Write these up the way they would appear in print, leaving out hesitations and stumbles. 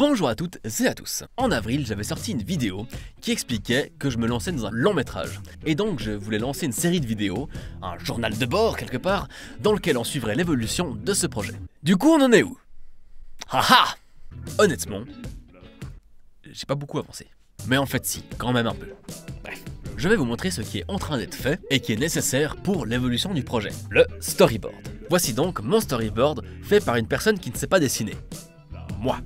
Bonjour à toutes et à tous. En avril, j'avais sorti une vidéo qui expliquait que je me lançais dans un long métrage. Et donc, je voulais lancer une série de vidéos, un journal de bord quelque part, dans lequel on suivrait l'évolution de ce projet. Du coup, on en est où? Haha! Honnêtement, j'ai pas beaucoup avancé. Mais en fait si, quand même un peu. Bref, je vais vous montrer ce qui est en train d'être fait et qui est nécessaire pour l'évolution du projet. Le storyboard. Voici donc mon storyboard fait par une personne qui ne sait pas dessiner. Moi.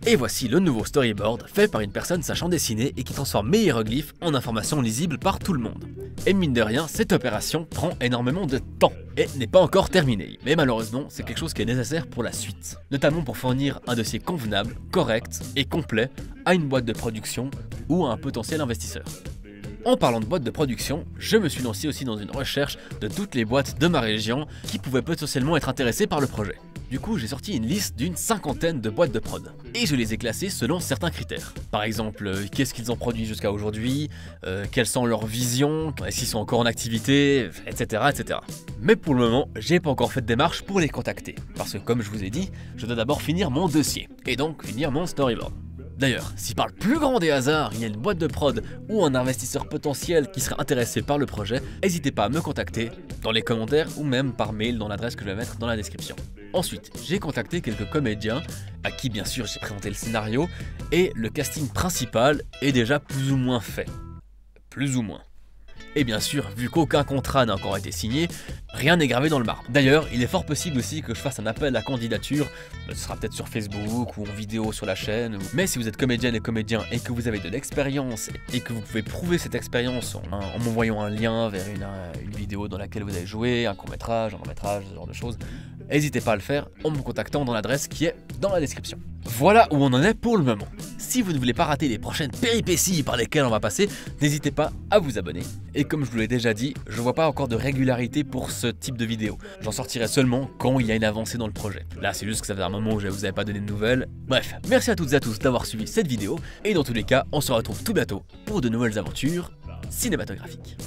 Et voici le nouveau storyboard fait par une personne sachant dessiner et qui transforme mes hiéroglyphes en informations lisibles par tout le monde. Et mine de rien, cette opération prend énormément de temps et n'est pas encore terminée. Mais malheureusement, c'est quelque chose qui est nécessaire pour la suite. Notamment pour fournir un dossier convenable, correct et complet à une boîte de production ou à un potentiel investisseur. En parlant de boîtes de production, je me suis lancé aussi dans une recherche de toutes les boîtes de ma région qui pouvaient potentiellement être intéressées par le projet. Du coup, j'ai sorti une liste d'une cinquantaine de boîtes de prod. Et je les ai classées selon certains critères. Par exemple, qu'est-ce qu'ils ont produit jusqu'à aujourd'hui, quelles sont leurs visions, est-ce qu'ils sont encore en activité, etc., etc. Mais pour le moment, j'ai pas encore fait de démarche pour les contacter. Parce que comme je vous ai dit, je dois d'abord finir mon dossier. Et donc finir mon storyboard. D'ailleurs, si par le plus grand des hasards, il y a une boîte de prod ou un investisseur potentiel qui serait intéressé par le projet, n'hésitez pas à me contacter dans les commentaires ou même par mail dans l'adresse que je vais mettre dans la description. Ensuite, j'ai contacté quelques comédiens à qui bien sûr j'ai présenté le scénario et le casting principal est déjà plus ou moins fait. Plus ou moins. Et bien sûr, vu qu'aucun contrat n'a encore été signé, rien n'est gravé dans le marbre. D'ailleurs, il est fort possible aussi que je fasse un appel à candidature, ce sera peut-être sur Facebook ou en vidéo sur la chaîne. Mais si vous êtes comédienne et comédien et que vous avez de l'expérience et que vous pouvez prouver cette expérience en m'envoyant un lien vers une vidéo dans laquelle vous avez joué, un court-métrage, un long-métrage, ce genre de choses, n'hésitez pas à le faire en me contactant dans l'adresse qui est dans la description. Voilà où on en est pour le moment. Si vous ne voulez pas rater les prochaines péripéties par lesquelles on va passer, n'hésitez pas à vous abonner. Et comme je vous l'ai déjà dit, je vois pas encore de régularité pour ce type de vidéo. J'en sortirai seulement quand il y a une avancée dans le projet. Là, c'est juste que ça fait un moment où je vous avais pas donné de nouvelles. Bref, merci à toutes et à tous d'avoir suivi cette vidéo. Et dans tous les cas, on se retrouve tout bientôt pour de nouvelles aventures cinématographiques.